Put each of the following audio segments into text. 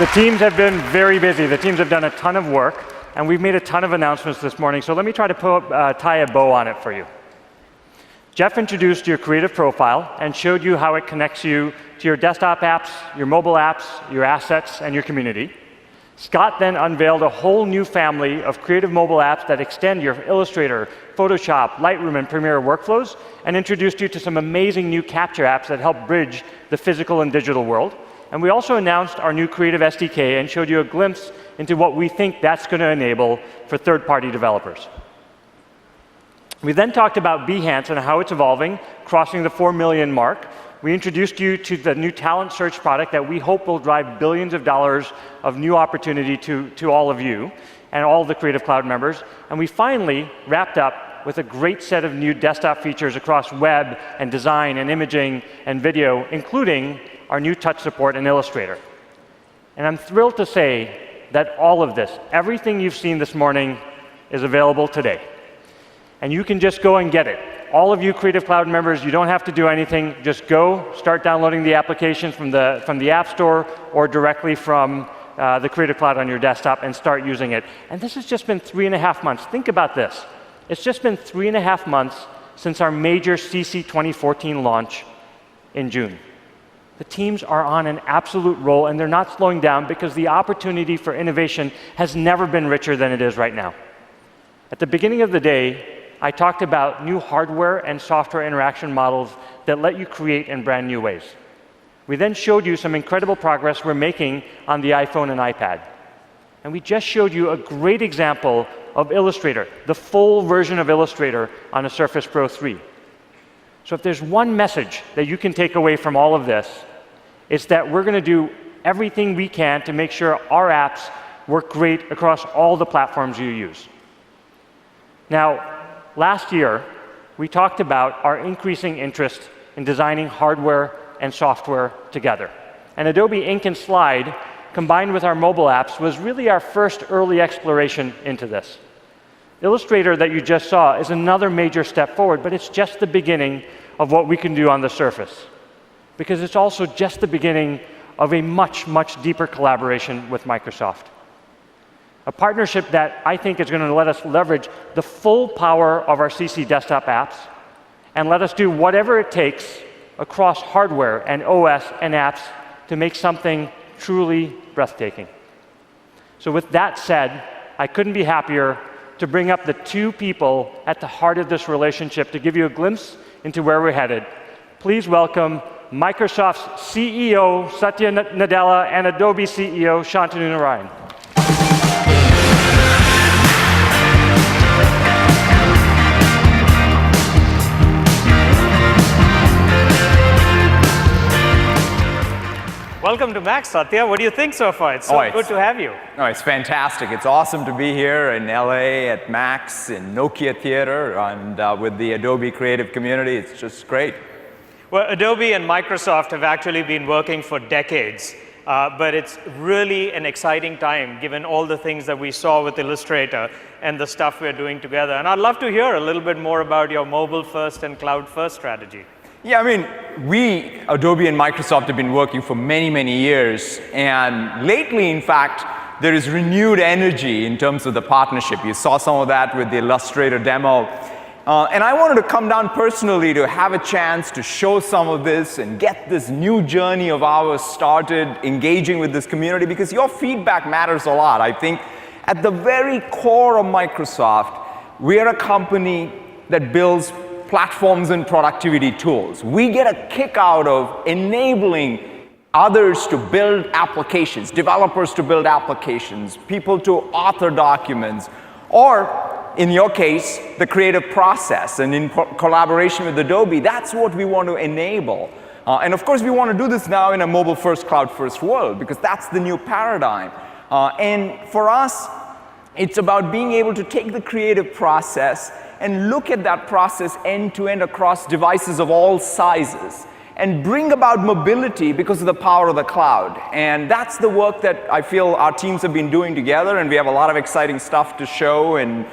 The teams have been very busy. The teams have done a ton of work, and we've made a ton of announcements this morning, so let me try to tie a bow on it for you. Jeff introduced your creative profile and showed you how it connects you to your desktop apps, your mobile apps, your assets, and your community. Scott then unveiled a whole new family of creative mobile apps that extend your Illustrator, Photoshop, Lightroom, and Premiere workflows, and introduced you to some amazing new capture apps that help bridge the physical and digital world. And we also announced our new Creative SDK and showed you a glimpse into what we think that's going to enable for third-party developers. We then talked about Behance and how it's evolving, crossing the 4 million mark. We introduced you to the new talent search product that we hope will drive billions of dollars of new opportunity to all of you and all the Creative Cloud members. And we finally wrapped up with a great set of new desktop features across web and design and imaging and video, including our new touch support in Illustrator. And I'm thrilled to say that all of this, everything you've seen this morning, is available today. And you can just go and get it. All of you Creative Cloud members, you don't have to do anything. Just go, start downloading the applications from the App Store or directly from the Creative Cloud on your desktop and start using it. And this has just been 3.5 months. Think about this. It's just been 3.5 months since our major CC 2014 launch in June. The teams are on an absolute roll, and they're not slowing down because the opportunity for innovation has never been richer than it is right now. At the beginning of the day, I talked about new hardware and software interaction models that let you create in brand new ways. We then showed you some incredible progress we're making on the iPhone and iPad. And we just showed you a great example of Illustrator, the full version of Illustrator on a Surface Pro 3. So if there's one message that you can take away from all of this, it's that we're going to do everything we can to make sure our apps work great across all the platforms you use. Now, last year, we talked about our increasing interest in designing hardware and software together. And Adobe Ink and Slide, combined with our mobile apps, was really our first early exploration into this. Illustrator that you just saw is another major step forward, but it's just the beginning of what we can do on the Surface, because it's also just the beginning of a much, much deeper collaboration with Microsoft. A partnership that I think is going to let us leverage the full power of our CC desktop apps and let us do whatever it takes across hardware and OS and apps to make something truly breathtaking. So with that said, I couldn't be happier to bring up the two people at the heart of this relationship to give you a glimpse into where we're headed. Please welcome Microsoft's CEO, Satya Nadella, and Adobe CEO, Shantanu Narayen. Welcome to MAX, Satya. What do you think so far? It's so good to have you. Oh, it's fantastic. It's awesome to be here in LA at MAX, in Nokia Theater, and with the Adobe creative community. It's just great. Well, Adobe and Microsoft have actually been working for decades, but it's really an exciting time given all the things that we saw with Illustrator and the stuff we're doing together. And I'd love to hear a little bit more about your mobile-first and cloud-first strategy. Yeah, I mean, Adobe and Microsoft have been working for many, many years. And lately, in fact, there is renewed energy in terms of the partnership. You saw some of that with the Illustrator demo. And I wanted to come down personally to have a chance to show some of this and get this new journey of ours started engaging with this community, because your feedback matters a lot. I think at the very core of Microsoft, we are a company that builds platforms and productivity tools. We get a kick out of enabling others to build applications, developers to build applications, people to author documents, or in your case, the creative process. And in collaboration with Adobe, that's what we want to enable. And of course, we want to do this now in a mobile-first, cloud-first world, because that's the new paradigm. And for us, it's about being able to take the creative process and look at that process end-to-end across devices of all sizes, and bring about mobility because of the power of the cloud. And that's the work that I feel our teams have been doing together, and we have a lot of exciting stuff to show and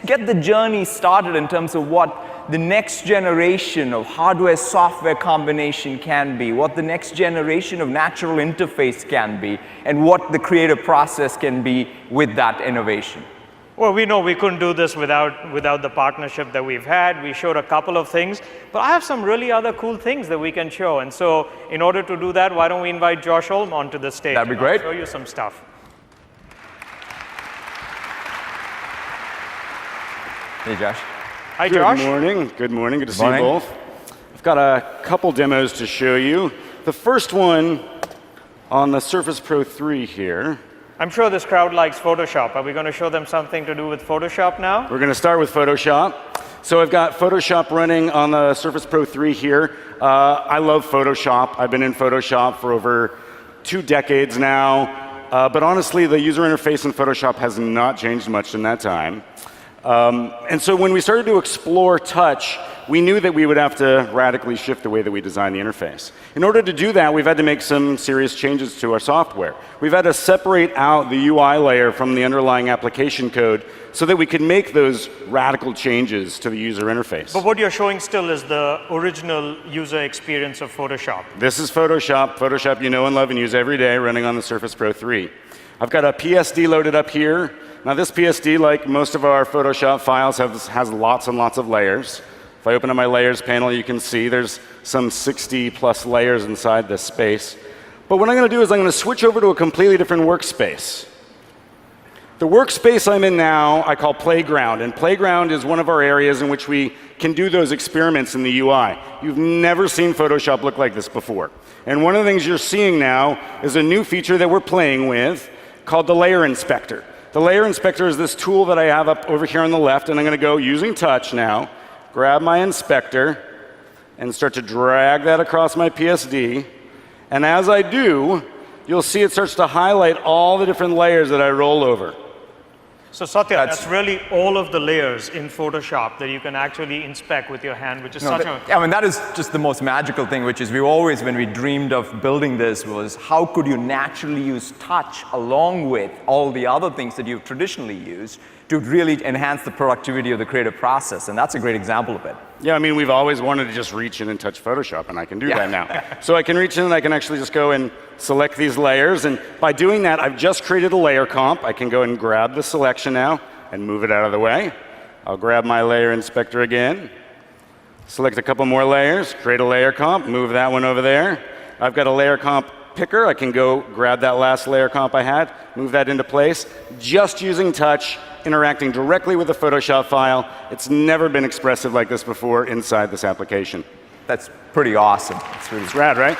get the journey started in terms of what the next generation of hardware-software combination can be, what the next generation of natural interface can be, and what the creative process can be with that innovation. Well, we know we couldn't do this without the partnership that we've had. We showed a couple of things, but I have some really other cool things that we can show. And so in order to do that, why don't we invite Josh Holm onto the stage? That'd be great. I'll show you some stuff. Hey, Josh. Hi, Josh. Good morning. Good morning. Good to see you both. I've got a couple demos to show you. The first one on the Surface Pro 3 here. I'm sure this crowd likes Photoshop. Are we going to show them something to do with Photoshop now? We're going to start with Photoshop. So I've got Photoshop running on the Surface Pro 3 here. I love Photoshop. I've been in Photoshop for over 2 decades now. But honestly, the user interface in Photoshop has not changed much in that time. And so when we started to explore touch, we knew that we would have to radically shift the way that we design the interface. In order to do that, we've had to make some serious changes to our software. We've had to separate out the UI layer from the underlying application code so that we could make those radical changes to the user interface. But what you're showing still is the original user experience of Photoshop. This is Photoshop. Photoshop you know and love and use every day, running on the Surface Pro 3. I've got a PSD loaded up here. Now this PSD, like most of our Photoshop files, has lots and lots of layers. If I open up my layers panel, you can see there's some 60 plus layers inside this space. But what I'm going to do is I'm going to switch over to a completely different workspace. The workspace I'm in now I call Playground, and Playground is one of our areas in which we can do those experiments in the UI. You've never seen Photoshop look like this before. And one of the things you're seeing now is a new feature that we're playing with called the Layer Inspector. The Layer Inspector is this tool that I have up over here on the left, and I'm going to go using touch now, grab my inspector, and start to drag that across my PSD. And as I do, you'll see it starts to highlight all the different layers that I roll over. So Satya, that's really all of the layers in Photoshop that you can actually inspect with your hand, which is that is just the most magical thing, which is we always, when we dreamed of building this, was how could you naturally use touch along with all the other things that you've traditionally used to really enhance the productivity of the creative process, and that's a great example of it. Yeah, I mean, we've always wanted to just reach in and touch Photoshop, and I can do that now. So I can reach in and I can actually just go and select these layers, and by doing that, I've just created a layer comp. I can go and grab the selection now and move it out of the way. I'll grab my layer inspector again, select a couple more layers, create a layer comp, move that one over there. I've got a layer comp picker. I can go grab that last layer comp I had, move that into place, just using touch, interacting directly with the Photoshop file. It's never been expressive like this before inside this application. That's pretty awesome. It's rad, right?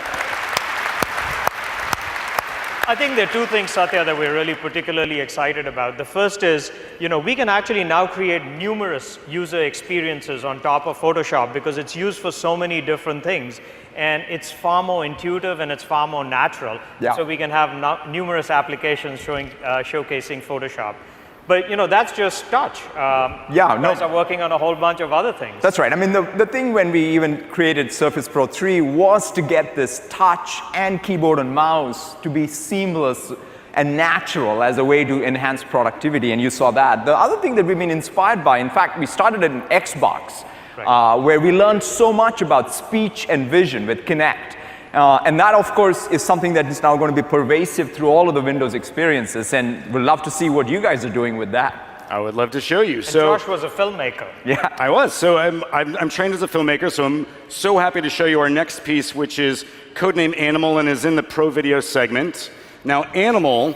I think there are 2 things, Satya, that we're really particularly excited about. The first is, we can actually now create numerous user experiences on top of Photoshop because it's used for so many different things. And it's far more intuitive and it's far more natural. Yeah. So we can have numerous applications showcasing Photoshop. But that's just touch. You guys are working on a whole bunch of other things. That's right. I mean, the thing when we even created Surface Pro 3 was to get this touch and keyboard and mouse to be seamless and natural as a way to enhance productivity, and you saw that. The other thing that we've been inspired by, in fact, we started in Xbox, where we learned so much about speech and vision with Kinect. And that, of course, is something that is now going to be pervasive through all of the Windows experiences, and we'd love to see what you guys are doing with that. I would love to show you. And Josh was a filmmaker. Yeah, I was. So I'm trained as a filmmaker, so I'm so happy to show you our next piece, which is codenamed Animal and is in the Pro Video segment. Now, Animal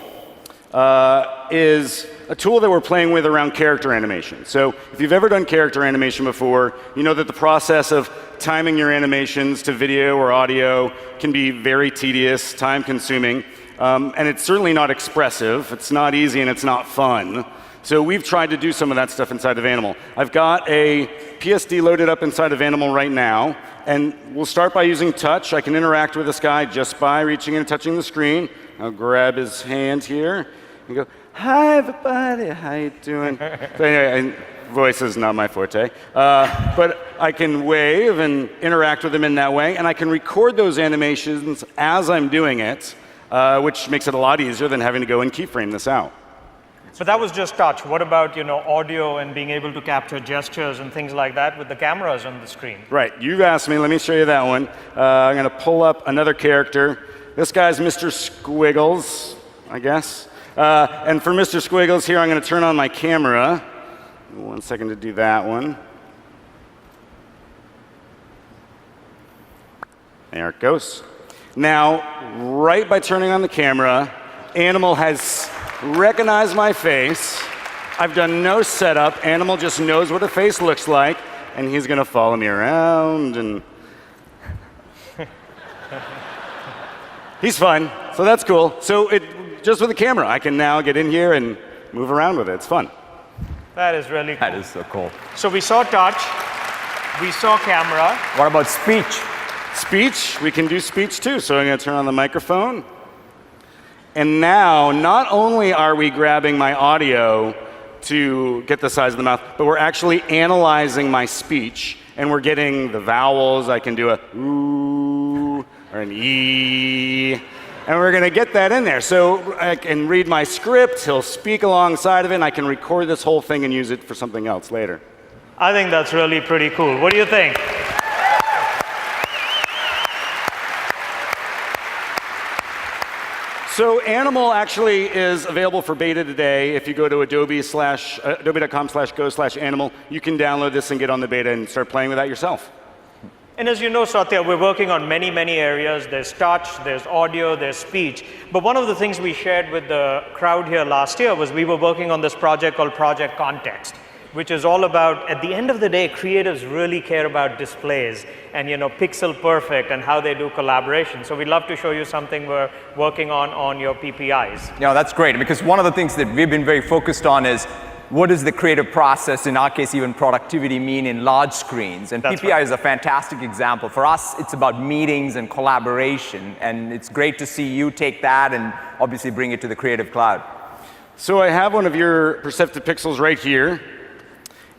is a tool that we're playing with around character animation. So if you've ever done character animation before, you know that the process of timing your animations to video or audio can be very tedious, time-consuming, and it's certainly not expressive. It's not easy and it's not fun. So we've tried to do some of that stuff inside of Animal. I've got a PSD loaded up inside of Animal right now, and we'll start by using touch. I can interact with this guy just by reaching in and touching the screen. I'll grab his hand here and go, "Hi, everybody. How you doing?" So anyway, Voice is not my forte. But I can wave and interact with them in that way, and I can record those animations as I'm doing it, which makes it a lot easier than having to go and keyframe this out. But that was just touch. What about, audio and being able to capture gestures and things like that with the cameras on the screen? Right, you've asked me, let me show you that one. I'm gonna pull up another character. This guy's Mr. Squiggles, I guess. And for Mr. Squiggles here, I'm gonna turn on my camera. 1 second to do that one. There it goes. Now, right by turning on the camera, Animal has recognized my face. I've done no setup. Animal just knows what a face looks like, and he's gonna follow me around, and he's fun, so that's cool. So just with the camera, I can now get in here and move around with it. It's fun. That is really cool. That is so cool. So we saw touch, we saw camera. What about speech? Speech, we can do speech too. So I'm gonna turn on the microphone. And now, not only are we grabbing my audio to get the size of the mouth, but we're actually analyzing my speech, and we're getting the vowels. I can do a ooh or an ee, and we're gonna get that in there. So I can read my script, he'll speak alongside of it, and I can record this whole thing and use it for something else later. I think that's really pretty cool. What do you think? So Animal actually is available for beta today. If you go to adobe.com/go/animal, you can download this and get on the beta and start playing with that yourself. And as you know, Satya, we're working on many, many areas. There's touch, there's audio, there's speech. But one of the things we shared with the crowd here last year was we were working on this project called Project Context, which is all about, at the end of the day, creatives really care about displays and pixel perfect and how they do collaboration. So we'd love to show you something we're working on your PPIs. Yeah, that's great, because one of the things that we've been very focused on is what does the creative process, in our case even productivity, mean in large screens? And That's PPI right. is a fantastic example. For us, it's about meetings and collaboration, and it's great to see you take that and obviously bring it to the Creative Cloud. So I have one of your Perceptive Pixels right here.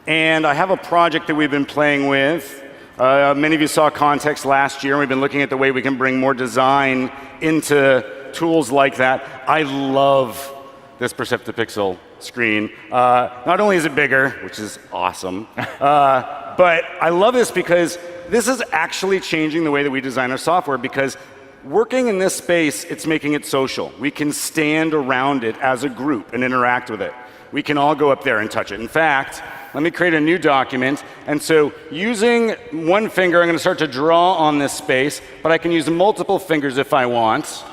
And I have a project that we've been playing with. Many of you saw Context last year, and we've been looking at the way we can bring more design into tools like that. I love this Perceptive Pixel screen. Not only is it bigger, which is awesome, but I love this because this is actually changing the way that we design our software, because working in this space, it's making it social. We can stand around it as a group and interact with it. We can all go up there and touch it. In fact, let me create a new document. And so using one finger, I'm going to start to draw on this space, but I can use multiple fingers if I want.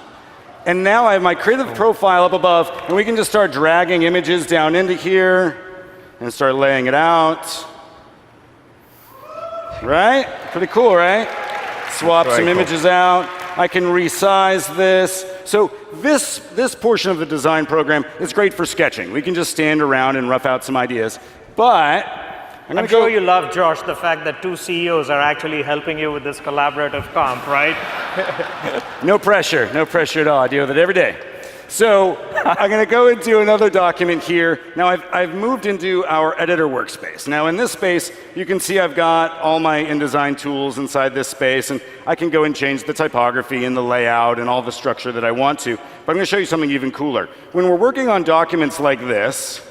And now I have my creative profile up above, and we can just start dragging images down into here and start laying it out. Right? Pretty cool, right? Swap some images out. I can resize this. So this portion of the design program is great for sketching. We can just stand around and rough out some ideas. But I'm sure you love, Josh, the fact that two CEOs are actually helping you with this collaborative comp, right? No pressure at all. I deal with it every day. So I'm going to go into another document here. Now I've moved into our editor workspace. Now in this space, you can see I've got all my InDesign tools inside this space, and I can go and change the typography and the layout and all the structure that I want to. But I'm going to show you something even cooler. When we're working on documents like this,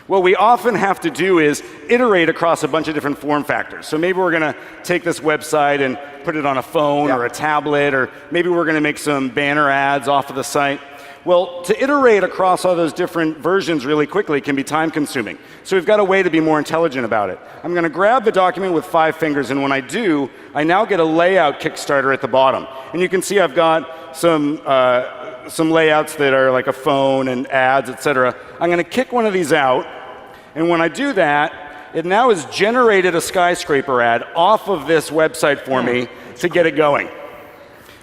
what we often have to do is iterate across a bunch of different form factors. So maybe we're going to take this website and put it on a phone or a tablet, or maybe we're going to make some banner ads off of the site. Well, to iterate across all those different versions really quickly can be time consuming. So we've got a way to be more intelligent about it. I'm going to grab the document with 5 fingers, and when I do, I now get a layout Kickstarter at the bottom. And you can see I've got some layouts that are like a phone and ads, etc. I'm going to kick one of these out, and when I do that, it now has generated a skyscraper ad off of this website for me to get it going.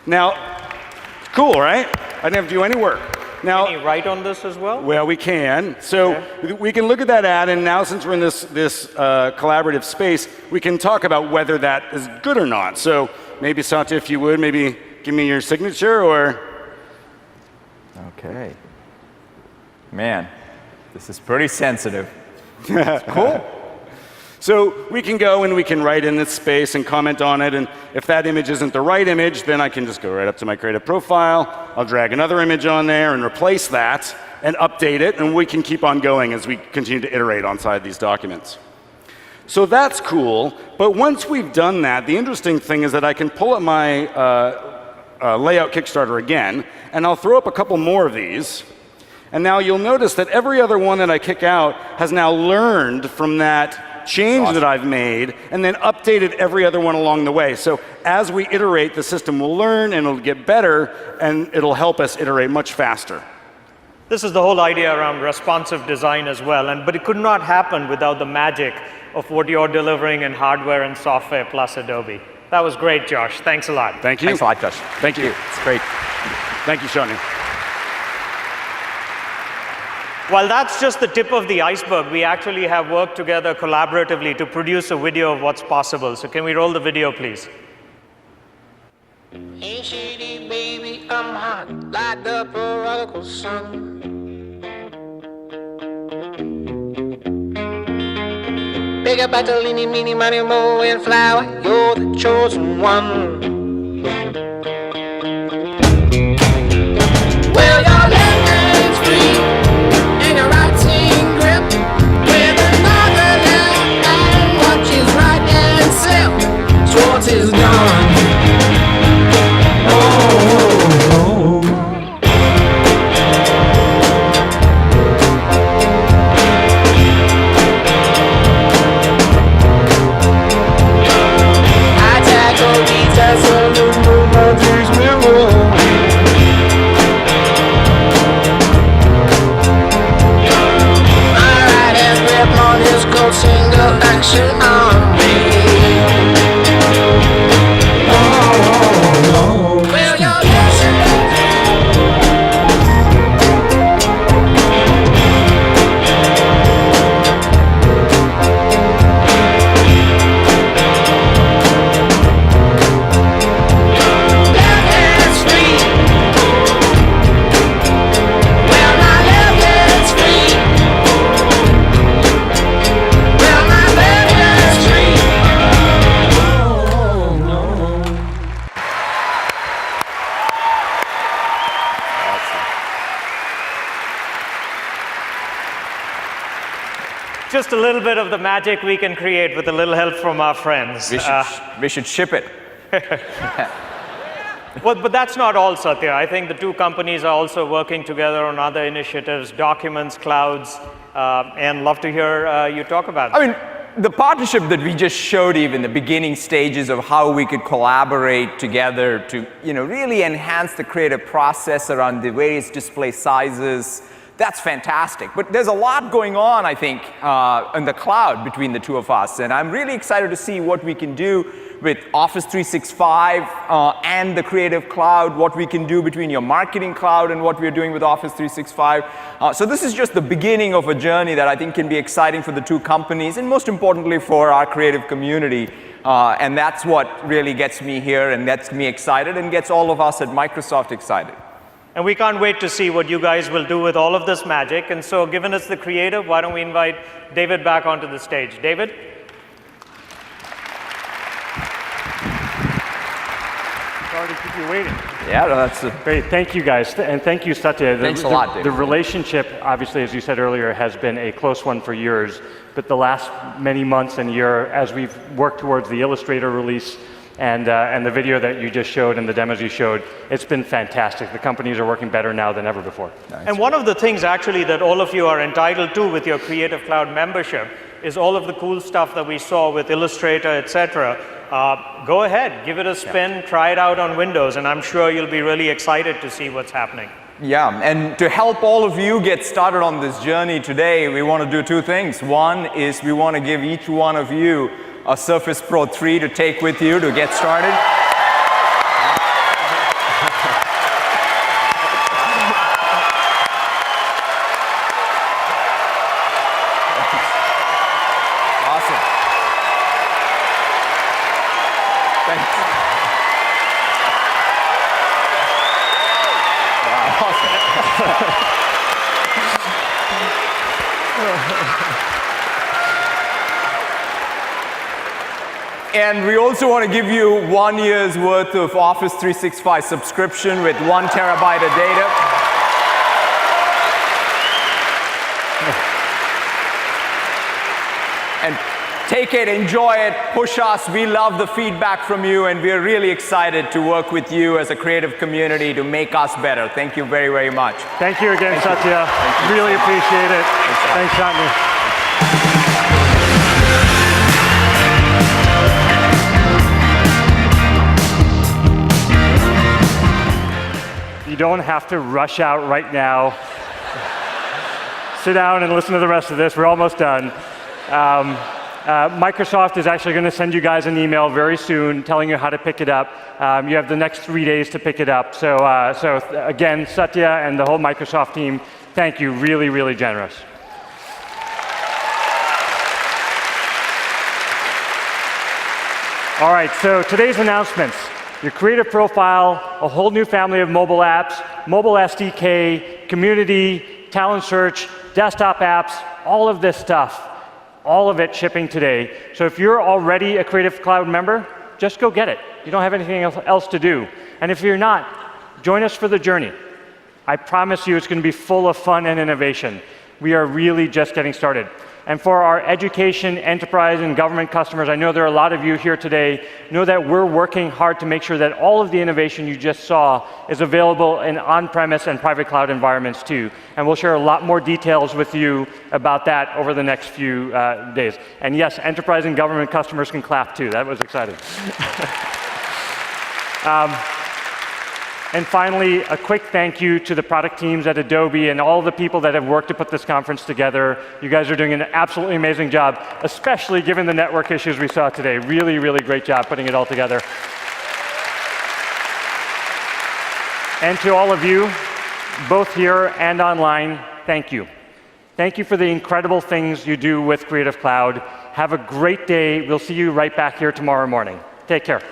Now, cool, right? I didn't have to do any work. Now, can you write on this as well? Well, we can. So we can look at that ad, and now since we're in this collaborative space, we can talk about whether that is good or not. So maybe, Satya, if you would, maybe give me your signature, or... Okay. Man, this is pretty sensitive. It's cool. So we can go and we can write in this space and comment on it, and if that image isn't the right image, then I can just go right up to my creative profile, I'll drag another image on there and replace that and update it, and we can keep on going as we continue to iterate inside these documents. So that's cool, but once we've done that, the interesting thing is that I can pull up my layout Kickstarter again, and I'll throw up a couple more of these. And now you'll notice that every other one that I kick out has now learned from that change that I've made and then updated every other one along the way. So as we iterate, the system will learn and it'll get better and it'll help us iterate much faster. This is the whole idea around responsive design as well, but it could not happen without the magic of what you're delivering in hardware and software plus Adobe. That was great, Josh. Thanks a lot. Thank you. Thanks a lot, Josh. Thank you. It's great. Thank you, Shantanu. While that's just the tip of the iceberg, we actually have worked together collaboratively to produce a video of what's possible. So can we roll the video, please? Ain't shady, baby, I'm hot like the prodigal son. Big up Bartolini, meeny, money, mo, and flower, you're the chosen one. Well, your left hand's free, and your right's in grip. With another left hand, watch his right hand slip. Schwartz is gone. Single action on me. Well, you're left hand's free. Well, my left hand's free. Well, my left hand's free. Oh, no. Just a little bit of the magic we can create with a little help from our friends. We should ship it. But that's not all, Satya. I think the two companies are also working together on other initiatives, documents, clouds, and love to hear you talk about it. I mean, the partnership that we just showed you in the beginning stages of how we could collaborate together to, really enhance the creative process around the various display sizes, that's fantastic. But there's a lot going on, I think, in the cloud between the two of us. And I'm really excited to see what we can do with Office 365 and the Creative Cloud, what we can do between your Marketing Cloud and what we're doing with Office 365. So this is just the beginning of a journey that I think can be exciting for the two companies and most importantly for our creative community. And that's what really gets me here and gets me excited and gets all of us at Microsoft excited. And we can't wait to see what you guys will do with all of this magic. And so given it's the creative, why don't we invite David back onto the stage. David? Sorry to keep you waiting. Yeah, that's Great, thank you guys, and thank you, Satya. Thanks a lot, David. The relationship, obviously, as you said earlier, has been a close one for years, but the last many months and year, as we've worked towards the Illustrator release and the video that you just showed and the demos you showed, it's been fantastic. The companies are working better now than ever before. And one of the things actually that all of you are entitled to with your Creative Cloud membership is all of the cool stuff that we saw with Illustrator, etc. Go ahead, give it a spin, try it out on Windows, and I'm sure you'll be really excited to see what's happening. Yeah, and to help all of you get started on this journey today, we want to do two things. One is we want to give each one of you a Surface Pro 3 to take with you to get started. Awesome. Thanks. Wow, awesome. And we also want to give you 1 year's worth of Office 365 subscription with 1 terabyte of data. And take it, enjoy it, push us. We love the feedback from you, and we're really excited to work with you as a creative community to make us better. Thank you very, very much. Thank you again, Satya. Really appreciate it. Thanks, Shantanu. You don't have to rush out right now. Sit down and listen to the rest of this. We're almost done. Microsoft is actually going to send you guys an email very soon telling you how to pick it up. You have the next 3 days to pick it up. So again, Satya and the whole Microsoft team, thank you. Really, really generous. All right, so today's announcements. Your creative profile, a whole new family of mobile apps, mobile SDK, community, talent search, desktop apps, all of this stuff, all of it shipping today. So if you're already a Creative Cloud member, just go get it. You don't have anything else to do. And if you're not, join us for the journey. I promise you it's going to be full of fun and innovation. We are really just getting started. And for our education, enterprise, and government customers, I know there are a lot of you here today, know that we're working hard to make sure that all of the innovation you just saw is available in on-premise and private cloud environments too. And we'll share a lot more details with you about that over the next few days. And yes, enterprise and government customers can clap too. That was exciting. And finally, a quick thank you to the product teams at Adobe and all the people that have worked to put this conference together. You guys are doing an absolutely amazing job, especially given the network issues we saw today. Really, really great job putting it all together. And to all of you, both here and online, thank you. Thank you for the incredible things you do with Creative Cloud. Have a great day. We'll see you right back here tomorrow morning. Take care.